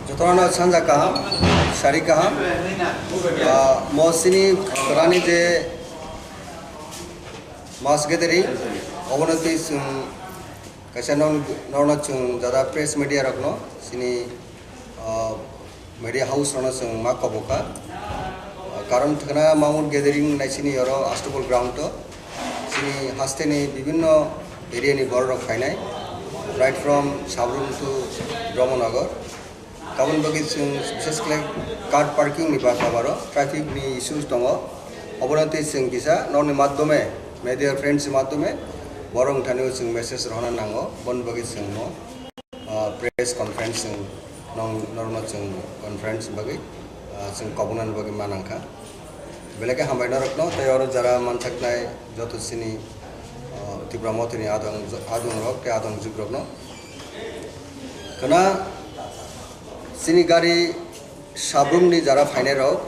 Jotorana Sanja Kaham, Shari Kaham, Mosini Rani de Mas Gathering, Obonatis Kashanon Nornachung, Jada Press Media Ragno, Sini Media House Ronasung Makaboka, Current Kana Mount Gathering Naisini Euro, Astable Ground, Sini Hasteni Bibino area ni border of Finai, right from Sabrum to Dromonagar. Kawan bagi just like car parking ni bakabaro, traffic ni issues tongo, oboranti sing kisa, non ni madome, media friends madome, borong thanu sing message rohana nango, bon bagi sing no, press conference sing non normal sing conference bagi, sing kabunan bagi manangka. Belaka hambai narakno, tayo jara mansak nai joto sini tibramote ni adong rok, ke adong jugrok no, karena Sini gari Sabrum ni jara faine rok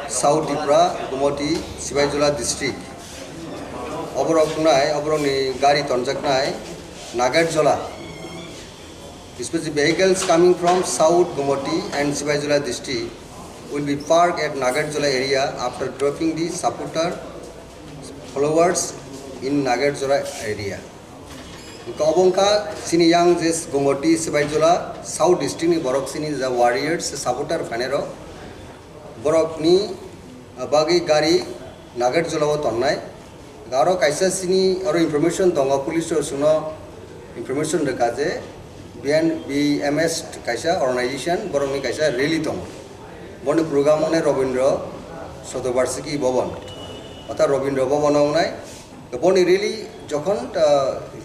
South Tripura, Gumoti, Sibaijula district. Oborok ni gari tonjak nai Nagarjula. Especially vehicles coming from South Gumoti and Sibaijula district will be parked at Nagarjula area after dropping the supporter followers in Nagarjula area. Kabongka sini yang jes Gumoti Sibaijula South district ni borok sini the warriors supporter fanero borok ni bagi gari Nagarjula wo tonnai garo kaisa sini aro information tonga police suno information dekaje BMS kaisa organization borok ni kaisa rally tong boni program ne Robindra Sotobarsiki Bhavan ota Robindra Bhavan onai boni rally যখন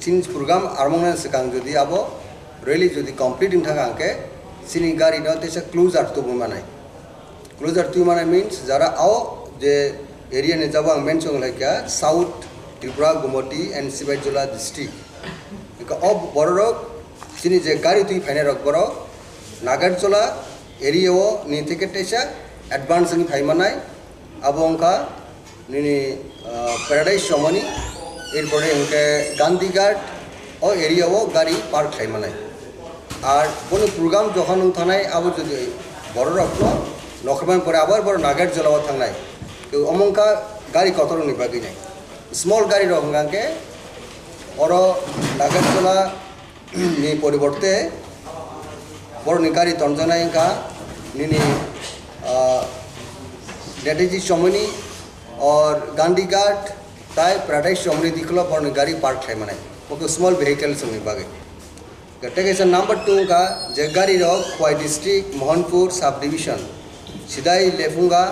signs programme আরমংনা সেকাং যদি আবো rally যদি complete in থাকাঙ্কে সিনি গাড়ি নতে সে closure তো বুমানাই closure তুই মানে means যারা আও যে এরিয়া নে যাবাং মেনচং লাইকা south Tripura Gumti and Sepahijala district ইকা অব বড়রক সিনি যে গাড়ি তুই ফাইনে রক বড় নাগারজলা এরিয়াও নি থেকে টেসা অ্যাডভান্স নি ফাইমানাই আবংকা নিনি প্যারাডাইস সমনি এরপরে ইনকে গান্ধীঘাট ও এরিয়াও গাড়ি পার্ক খাইমানাই আর কোনো প্রোগ্রাম যখন থানায় আবার যদি বড় রক্ত নখরমান পরে আবার বড় নাগার জলাও থানায় তো অমঙ্কা গাড়ি কত নিবাগি নাই স্মল গাড়ি রঙাকে বড় নাগার জলা নি পরিবর্তে বড় নি গাড়ি তঞ্জনাই কা নিনি নেতাজি সমনি और गांधीघाट ताई पैराडाइज चौमरी दिखला पर गाड़ी पार्क है मने वो स्मॉल व्हीकल्स में बागे कैटेगरी नंबर 2 का जगारी rock क्वाई district Mohanpur sub division सिदाई लेफुंगा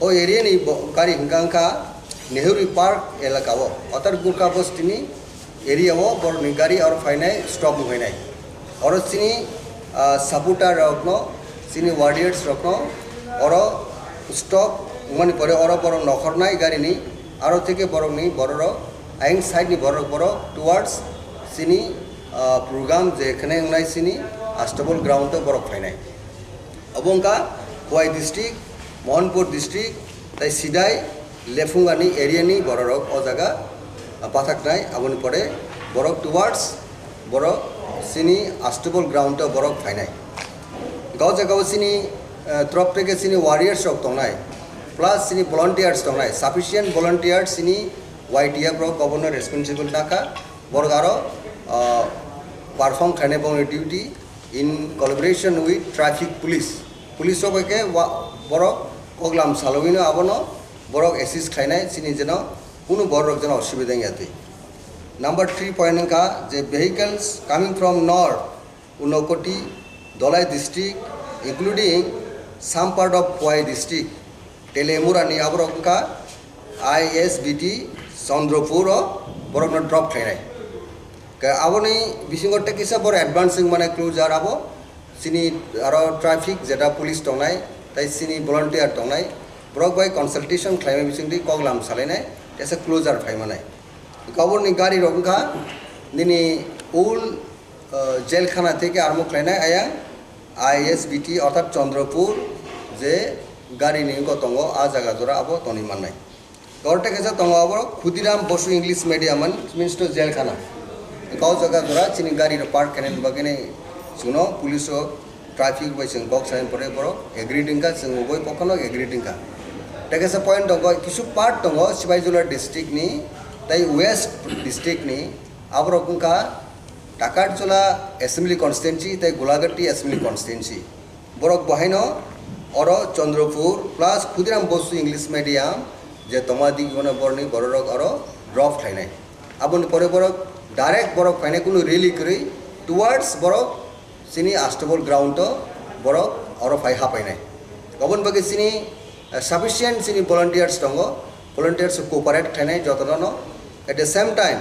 ओ एरिया नी गाड़ी हिंगा का नेहरू पार्क एलाका वो अतर गुरका बस्तिनी एरिया वो पर गाड़ी और फाइनाई स्टॉप हुए नहीं और सिनी सपोर्टर रखनो सिनी वार्डियर्स रखनो और स्टॉप मन परे और बड़ो नखर नाई गाड़ी नी आरो থেকে বড় নি বড় আইন সাইড নি বড় বড় টুয়ার্ডস সিনি প্রোগ্রাম যেখানে নাই সিনি আস্টেবল গ্রাউন্ডে বড় ফাইনাই অবংকা কোয়াই ডিস্ট্রিক্ট মোহনপুর ডিস্ট্রিক্ট তাই সিদাই লেফুঙ্গানি এরিয়া নি বড় ও জায়গা পাথাক নাই আবনি পরে বড় টুয়ার্ডস বড় সিনি আস্টেবল গ্রাউন্ডে বড় ফাইনাই গাঁও জায়গাও সিনি তরফ থেকে সিনি ওয়ারিয়ার্স রক তংনাই plus sini volunteers tongnai sufficient volunteers sini YTF pro governor responsible taka borgaro perform khane bong duty in collaboration with traffic police hoke borok oglam salowino abono borok assist khainai sini jeno kuno borok jeno osubida yate number 3 point ka je vehicles coming from north Unakoti Dolai district including some part of Powai district Telemurani Abrokka ISBT Chandropur Borokno drop khainai ka aboni bisingorte kisa bor advancing mane closer abo sini aro traffic jeta police tongnai tai sini volunteer tongnai borok bai consultation claim bisingdi koglam salainai esa closer phaimanai kaboni gari rongka nini ul জেলখানা থেকে আরম্ভ খাইনাই আয়া ISBT অর্থাৎ চন্দ্রপুর যে গাড়ি নিয়ে তঙ্গ আ জায়গা জোড়া আবো তনি মানাই গড়টা কেসা তঙ্গ আবো Khudiram Bose English medium means to জেলখানা গাঁও জায়গা জোড়া চিনি গাড়ির পার্ক কেনেন বাগেনে जोंनो पुलिस ट्राफिक बाय जों बक्स साइन परे बरो एग्रीडिंग का जों बय पखनो एग्रीडिंग का तेकेसा पॉइंट दंगो किसु पार्ट दंगो सिबाइजुला डिस्ट्रिक्ट नि ताई वेस्ट डिस्ट्रिक्ट नि आबरकुंका टाकाटजोला एसेंबली कन्स्टिट्यूएंसी ताई गोलाघाटी एसेंबली कन्स्टिट्यूएंसी बरक बहायनो और Chandrapur plus Khudiram Basu English medium जे तमादि गने बरनि बरक और ड्रप थायनाय आबन परे बरक डायरेक्ट बरक फायनाय कुनु रेली करै टुवर्ड्स बरक सिनी आस्टबल ग्राउंड बरक और फाय हापायनाय गबन बगे सिनी sufficient sini volunteers tongo volunteers cooperate thane jotono at the same time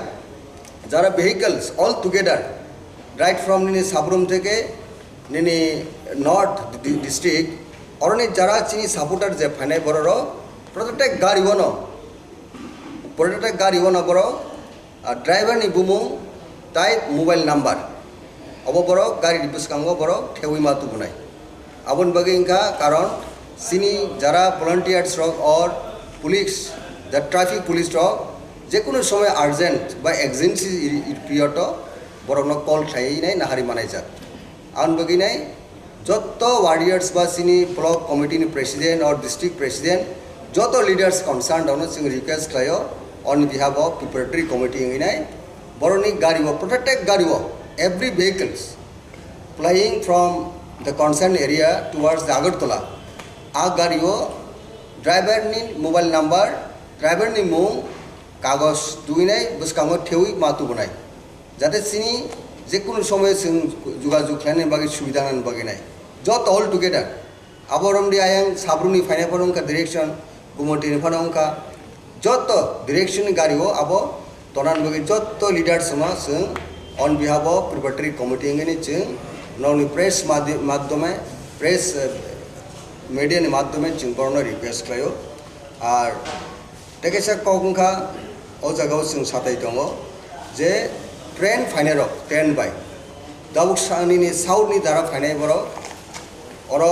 jara vehicles all together right from nini sabrum theke nini north district oroni jara chini supporter je phane bororo protect gari wono boro driver ni bumung tai mobile number obo boro gari dibuskango boro thewi matu bunai abon bage inka karon सिनी जरा volunteers रॉक और police the traffic police रॉक जेकुनो समय urgent बा agency period बरनो कल Thai नै नाहारि मानाय जा आन बगिनाय जत्तो वारियर्स बा सिनी ब्लॉक कमिटी नि प्रेसिडेंट और डिस्ट्रिक्ट प्रेसिडेंट जत्तो लीडर्स कंसर्न दनो सिंग रिक्वेस्ट खायो on behalf of preparatory committee इंगिनाय बरनि गाड़ी वो प्रोटेक्ट गाड़ी वो every vehicles flying from the concern area towards the Agartala आ गाड़ियों ड्राइवर नि मोबाइल नंबर ड्राइवर नि मुंग कागज दुइनाय बुसकांगो थेउई मातु बनाय जाते सिनी जेकुनु समय जों जुगाजुग खालामनाय बागै सुबिदा नान बागैनाय जत ऑल टुगेदर आबरमदि आयं साब्रुनि फायनाय फरंका डाइरेक्शन गुमटिनि फरंका जत डाइरेक्शन गाड़ियों आबो तनान बागै जत लीडर्स मा जों on behalf of preparatory committee इंगनि जों नौनि प्रेस माध्यमे प्रेस मीडिया नि माध्यमे जों बरनो रिक्वेस्ट खायो और तेकेसा कौंखा ओ जगह जों साथाय दङ जे ट्रेन फाइनाय ट्रेन बाय दाबुकसानि नि साउथ नि दारा फाइनाय बरो और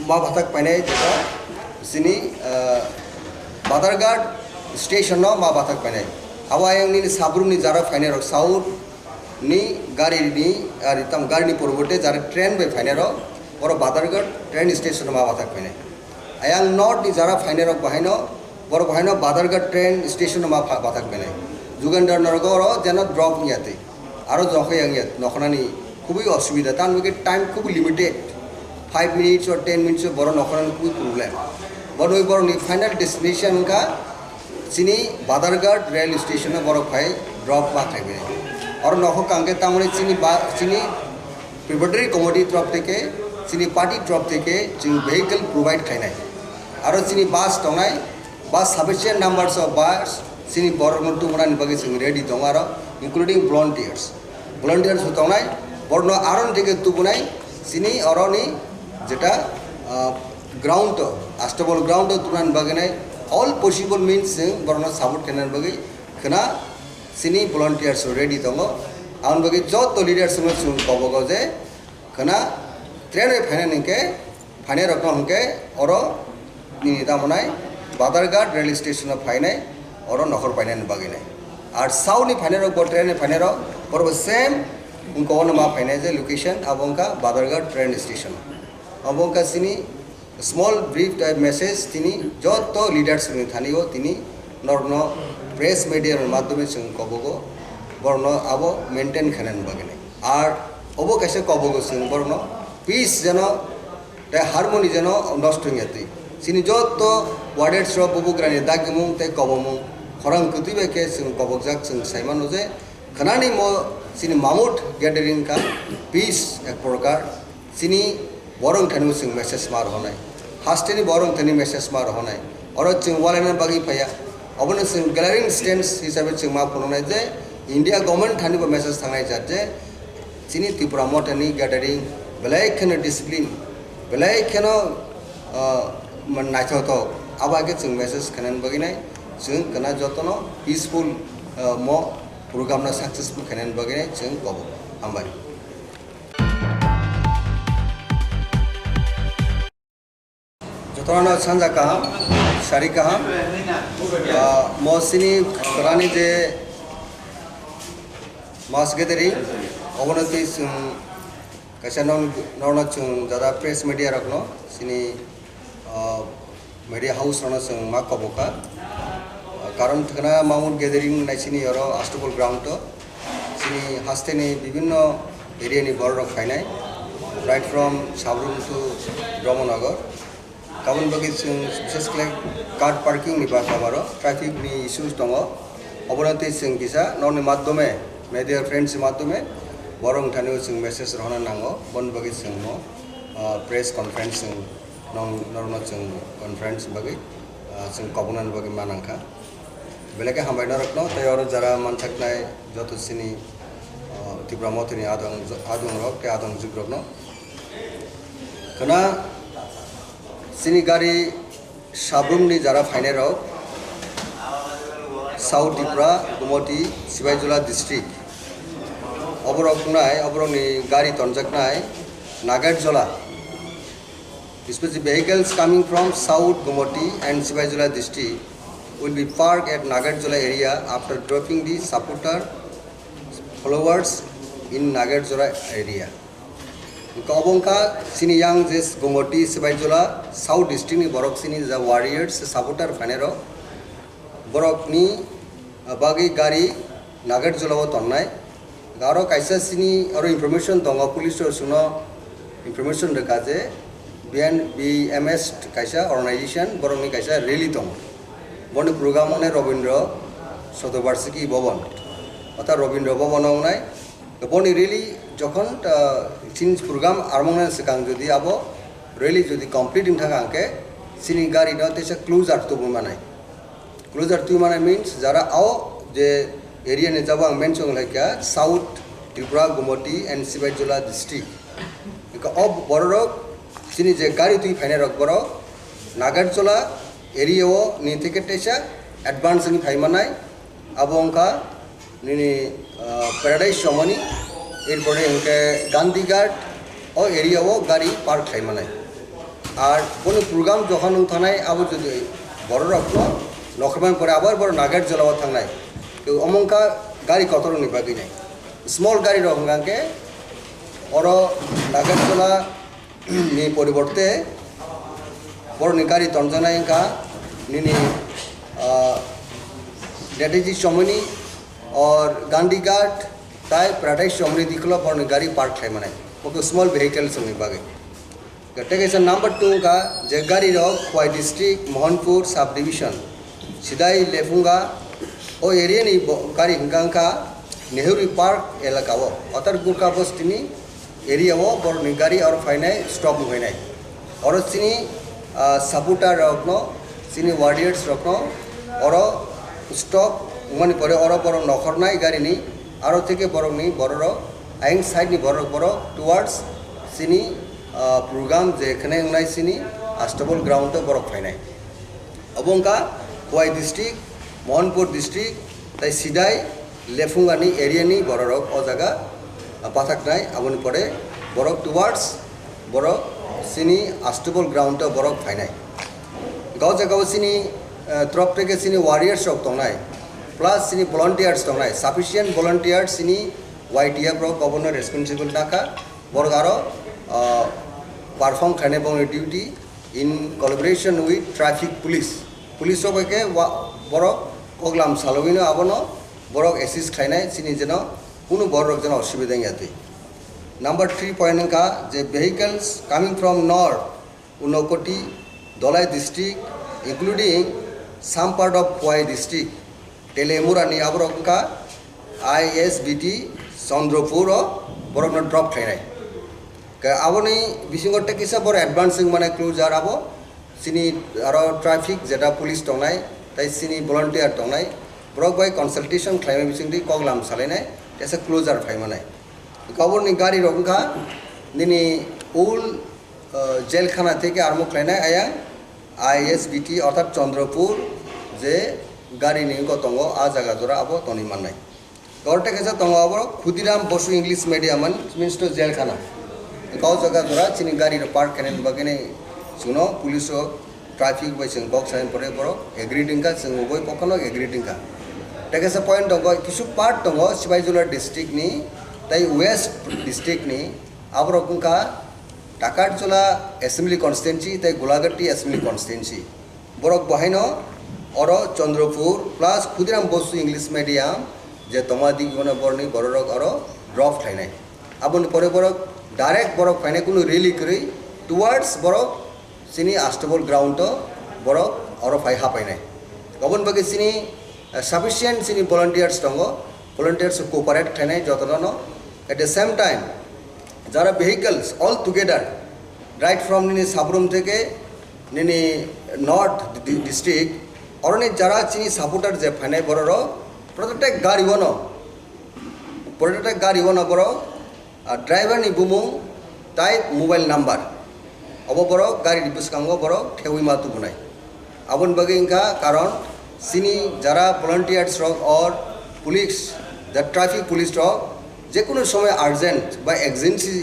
मा भाताक फाइनाय जेटा सिनी बादारघाट स्टेशन न मा भाताक फाइनाय आवायं नि साब्रुम नि दारा फाइनाय साउथ नि गाड़ी नि आरि तम गाड़ी नि परबते जारा ट्रेन बाय फाइनाय और बादारघाट ट्रेन स्टेशन मा बाथाक फैनाय आयां नॉर्थ नि जारा फाइनाय बहायनो बर बहायनो बादारघाट ट्रेन स्टेशन मा बाथाक फैनाय जुगेंद्र नगर जेन ड्रप नियाते आरो जखै आंगे नखनानि खुबই असुविधा तान बगे टाइम खूब लिमिटेड 5 मिनिट्स और 10 मिनिट्स बर नखनानि खूब प्रॉब्लम बरoi बरनि फाइनल डेस्टिनेशन का सिनी बादारघाट रेल स्टेशन बर फाइ ड्रप मा थाइबे और नख कांगे तामने सिनी प्रिपरेटरी कमिटी तरफ থেকে सिनी पार्टी तरफ থেকে जों vehicle provide खायनाय आरो सिनी बास दंनाय बास sufficient numbers of bus सिनी बरनो तुमरानि बागै जों रेडी दं आरो including volunteers दंनाय बरनो आरन থেকে तुबुनाय सिनी अरनि जेटा ग्राउंड आस्टेबल ग्राउंड तुरान बागैनाय all possible means जों बरनो सापर्ट खायनाय बागै खोना सिनी volunteers रेडी दङ आउन बागै जत लीडर्स जों कबगो जे खोना ट्रेन फाइनाय के फाइनाय रकम हमके और नि दामनाय बादारघाट रेल स्टेशन फाइनाय और नखर फाइनाय बागैनाय और साउथ नि फाइनाय रक ट्रेन फाइनाय रक और सेम उनको मा फाइनाय जे लोकेशन अबंका बादारघाट ट्रेन स्टेशन अबंका सिनी स्मॉल ब्रीफ मेसेज तिनी जत लीडर्स नि थानियो तिनी नरनो प्रेस मीडिया माध्यमे जों कबगो बरनो आबो मेंटेन खानाय बागैनाय और अबो कैसे कबगो जों बरनो पीस जनो ते हारमोनी जनो नष्ट होयते सिनी जत वार्डेट्स रो बुबुग्रानि दागिमुं ते कबमुं खरां कुतिबे के जों कबगजाक जों साइमानो जे खनानि मो सिनी मामुट गैदरिंग का पीस एक प्रकार सिनी बरं थानु जों मेसेज मार होनाय हास्टेनि बरं थानि मेसेज मार होनाय और जों वालायना बागै फैया अबनो जों गैदरिंग स्टेन्स हिसाबै जों मा फननाय जे इंडिया गवर्नमेंट थानिबो मेसेज थांनाय जाते सिनी त्रिपुरा मथानि गैदरिंग बेलायखनो डिसिप्लिन बेलायखनो नायथावथाव आबागे जों मेसेज खानाय बागैनाय जों कना जतनो पीसफुल मो प्रोग्राम ना सक्सेसफुल खानाय बागैनाय जों कबो हामबाय जतनो सानजा काहाम सारि काहाम मसिनी करानि जे मास गेदरिंग अवनति जों kaisa norna chung jada press media rakno sini media house rona chung ma koboka karon thana mamun gathering nai sini oro astopol ground to sini hasteni bibhinno area ni bor rok khainai right from Sabrum to Brahmanagar kabun bagi chung bises kle car parking ni ba kabaro traffic ni issues tongo oborante chung kisa norni madhyome media friends madhyome borong thani chung message rona nango bon bagi chung mo press conference chung norma chung conference bagi chung kabunan bagi manangka belake hambaina rakno tayaro jara manthaknai joto sini tibramotini adong rok ke adong jugrokno kana sini gari Sabrum ni jara faine rok South Tripura Gumoti Sibaijula district oborok ni gari tonjaknai Nagarjula especially vehicles coming from South Gumoti and Sibaijula district will be parked at Nagarjula area after dropping the supporter followers in Nagarjula area. Kabongka sini yang jes Gumoti Sibaijula South district ni borok sini the warriors supporter fanero borok ni bagi gari Nagarjula wo tonnai garo kaisa sini aro information tonga police or suno information rekaje BMS kaisa organization borok ni kaisa rally tong boni program ne Robindra Sotobarsiki Bhavan অর্থাৎ রবীন্দ্র ভবন নাই বনি rally যখন চিন programme আরম্ভ সেখান যদি আবো রেলি যদি কমপ্লিটিং থাকা আঁকে সিনি গাড়ি নতেছে ক্লোজার তো মানে ক্লোজার তুই মানে মিন্স যারা আও যে এরিয়া নে যাব আং মেনশন লাইকা south Tripura Gumti and Sepahijala district of বড়রক সিনি যে গাড়ি তুই ফাইনে রক বড় নাগারজলা এরিয়াও নি থেকে টেসা অ্যাডভান্স নি ফাইমানাই আবংকা নিনি প্যারাডাইস সমনি এরপরে ইনকে গান্ধীঘাট ও এরিয়াও গাড়ি পার্ক খাইমানাই আর কোনো প্রোগ্রাম যখন থানায় আবার যদি বড় রক্ত নখরমান পরে আবার বড় নাগার জলাও থানায় কেউ অমঙ্কা গাড়ি কত নিবাকি নাই স্মল গাড়ি রকমকে বড় নাগার জলা নি পরিবর্তে বড় নি গাড়ি তঞ্জনাইকা নিনি নেতাজি সমনি और गांधी घाट ताई प्राइवेट समरी दिखलो पर गाड़ी पार्क है मने ओके स्मॉल व्हीकल समनी बागे गट्टे के नंबर 2 का जे गाड़ी रो क्वाई डिस्ट्रिक्ट मोहनपुर सब डिवीजन सिदाई लेफुंगा ओ एरिया नि गाड़ी हिंगा का नेहरू पार्क एलाका वो अतर गुरका बस्तिनी एरिया वो बर नि गाड़ी और फाइनाइ स्टॉप होइनाइ और सिनी सपोर्टर रखनो सिनी वारियर्स रखनो और स्टॉप মানে পরে অর বড় নখর নাই গাড়ি নি আরো থেকে বড় নি বড় আইন সাইড নি বড় বড় টুয়ার্ডস সিনি প্রোগ্রাম যেখানে নাই সিনি আস্টবল গ্রাউন্ড বড় ফাইনাই অবংকা কোয়াই ডিস্ট্রিক্ট মোহনপুর ডিস্ট্রিক্ট তাই সিদাই লেফুঙ্গানি এরিয়া নি বড় ও জায়গা পাথাক নাই আবনি পরে বড় টুয়ার্ডস বড় সিনি আস্টবল গ্রাউন্ড বড় ফাইনাই গাঁও জায়গাও সিনি তরফ থেকে সিনি ওয়ারিয়ার্স রক তংনাই plus sini volunteers tongnai sufficient volunteers sini YTF ro governor responsible taka borgaro perform khane bong duty in collaboration with traffic police hoke borok oglam salowino abono borok assist khainai sini jeno kuno borok jeno osubida yate number 3 point ka je vehicles coming from north Unakoti Dolai district including some part of Powai district टेलेमुरानी आबरक का ISBT Chandrapur बरक drop खाई आबनी बिसिंगटे किसा बर advancing माने closer आबो सिनी आरो traffic जेटा police टंगनाय ताई सिनी वॉलंटियर टंगनाय ब्रक बाय कंसल्टेशन खाइमे बिसिंगदि कगलाम सालायनाय एसे क्लोजार फाइ माने गवर्ननि गाड़ी रंखा निनी उल जेलखाना থেকে आरमो खाइनाय आया ISBT अर्थात चंद्रपुर जे गाड़ी नहीं को तंगो आ जगह जोरा अब तनी माननाय गौरटे कैसा तंगो अब Khudiram Bose English medium means to जेल खाना गाँव जगह जोरा चिनी गाड़ी पार्क करने बगे सुनो पुलिस ट्रैफिक बै जों बक्स आइन परे बरो एग्रीडिंग का जों बै पखनो एग्रीडिंग का टेकेसा पॉइंट दंगो किसु पार्ट दंगो सिबाइजुला डिस्ट्रिक्ट नि ताई वेस्ट डिस्ट्रिक्ट नि aborok ungka Takarchola Assembly Constituency tai Golagatti Assembly Constituency borok bahaino oro Chandrapur plus Khudiram Bosu English Medium je tomadi gona borni borok oro drop thainai abon pore borok direct borok phainai kuno rally kri towards borok sini Astable ground to borok oro phai hapainai abon bagi sini sufficient sini volunteers tongo volunteers cooperate thainai jotono at the same time jara vehicles all together right from nini Sabrum theke nini north district orone jara chini supporter je phanai bororo প্রত্যেক গাড়ি ওনো বড় driver নি বুমুং তাই mobile number of বড় গাড়ি বিস্কাঙ্গ বড় ঠেউই মাতু বুনাই আবন বাগে ইনকা কারণ সিনি যারা volunteers rock or police the traffic police rock যে কোনো সময় আর্জেন্ট বা এক্সেন্সি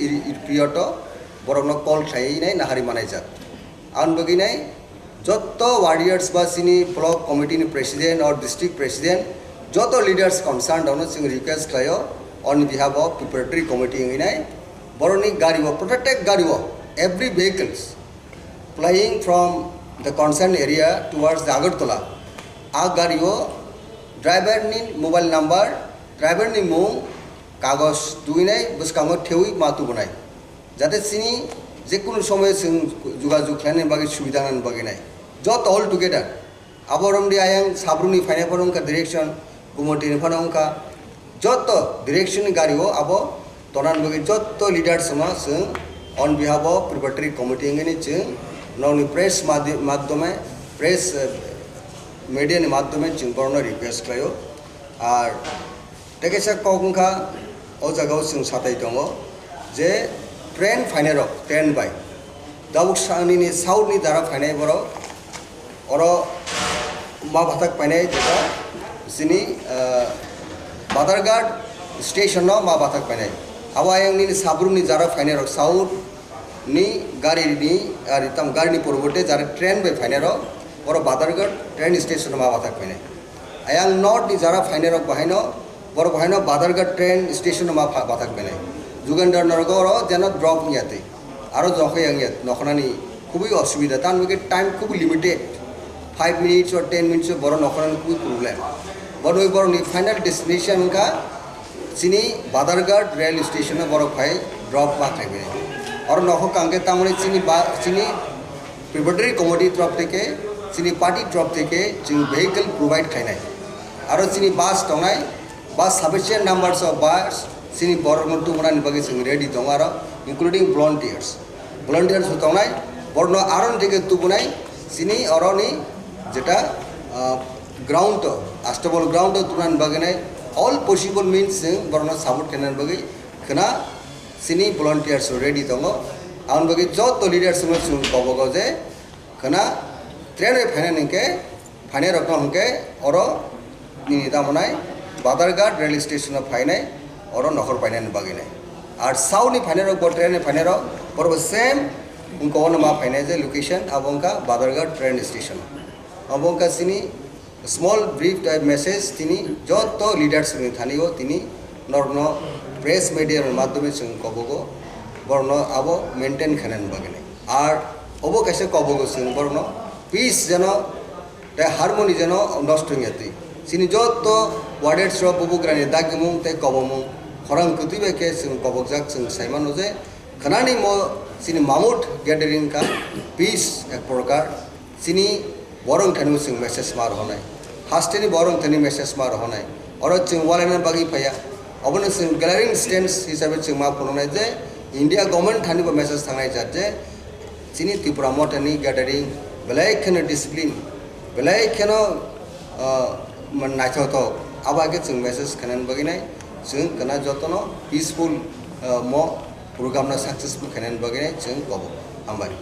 পিরিয়ড বড় কল খাই নাই নাহারি মানাই যাক আন বাগি নাই যত ওয়ারিয়ার্স বা সিনি block committee president or district president joto leaders concerned ono sing request klayo on behalf of preparatory committee ngai boroni gari wo protect gari wo every vehicles flying from the concerned area towards the Agartala a gari wo driver ni mobile number driver ni mung kagos duinai buskango theui matu bunai jate sini je kono somoy sing jogajog khane bagi subidha nan bagi nai jot all together aborom di ayang sabruni faine porong ka direction Gumoti Nifanongka, Joto direction Gario, Abo, Tonan Bagi Joto leaders sing on behalf of preparatory committee in Ching, non press Madome, press media Madome, Chingborno request Clayo, are Tekesa Kogunka, Ozago Sing Sataitongo, J. Train Finero, 10 by Davuksani South Nidara Fineboro, Oro Mabatak Pane. Sini Badarghat station no ma batak panai awa yang ni Sabrum ni jara final south ni gari ni aritam gari ni purbote jara train by final or Badarghat train station ma batak panai ayang north ni jara final bahino bor bahino Badarghat train station ma batak panai Jugandar Nargoro jeno drop niate aro jokhe yang yat nokhnani খুবই অসুবিধা তার মধ্যে time খুব limited 5 minutes or 10 minutes বড় নকরানি খুবই problem বড় ওই বড় ফাইনাল ডেস্টিনেশন কা চিনি বাদারঘাট রেল স্টেশনে বড় ফাই ড্রপ বা থাকবে আর নখ কাঙ্গে তামনে চিনি প্রিপারেটরি কমিটি তরফ থেকে চিনি পার্টি তরফ থেকে চিনি ভেহিকল প্রোভাইড খাই নাই আর চিনি বাস দংনাই বাস সাফিসিয়েন্ট নাম্বারস অফ বাস চিনি বড় মন্টু মনানি বাকি চিনি রেডি দং আর ইনক্লুডিং ভলান্টিয়ার্স দংনাই বড় আরন থেকে তুবুনাই চিনি অরনি যেটা ground Astable ground turan baganai all possible means borno support kenan bagi kena sini volunteers ready tongo aun bagi jot leaders sung kobogo je kena train phane ke phane rokno ke oro ni tamonai Badarghat rail station phainai oro nokhor painan bagi nai ar sauni phane rok bo train phane rok bor same unko ono ma phainai je location abongka Badarghat train station abongka sini small brief type message tini joto leaders ni thanio tini norno press media মাধ্যমে sing kobogo borno abo maintain khanen bagene ar obo kaise kobogo sing borno peace jeno ta harmony jeno নষ্ট হইয়াতি sini joto warded ro bubugrani dagimung te kobomung khorang kutibe ke sing kobojak sing saimano je khanani mo sini mamut gathering ka peace ek prokar sini borong thanu sing message mar honai hasteni borong thani message mar honai oro ching walena bagi phaya obone sing glaring stance hisabe ching ma phononai je India government thani ba message thangai jate chini Tripura motani gathering belai khena discipline belai khena man nachoto abage ching message khanan bagi nai ching kana jotono peaceful mo program na successful khanan bagi nai ching kobo ambari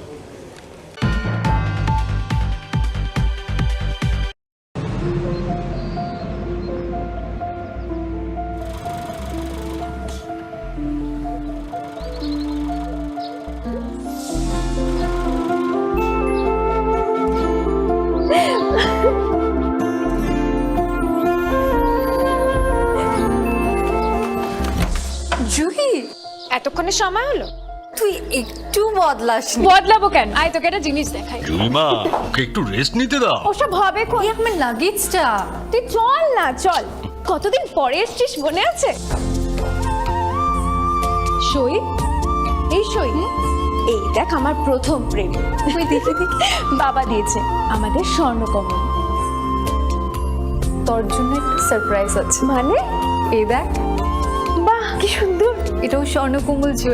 এতক্ষণ কিছুক্ষণের সময় হলো? তুই একটু বদলাস নি। বদলাবো কেন? আয় তোকে একটা জিনিস দেখাই। জুইমা ওকে একটু রেস্ট নিতে দাও। ওসব হবে কোন? এই আমার লাগেজটা। তুই চল না, চল। কতদিন পরে এসছিস, মনে আছে? সই, এই সই, এই দেখ আমার প্রথম প্রেম। তুই দেখে দেখে বাবা দিয়েছে আমাদের স্বর্ণকমল। তোর জন্য একটা সারপ্রাইজ আছে। মানে? এই দেখ, বাহ কি সুন্দর। এটাও স্বর্ণকমল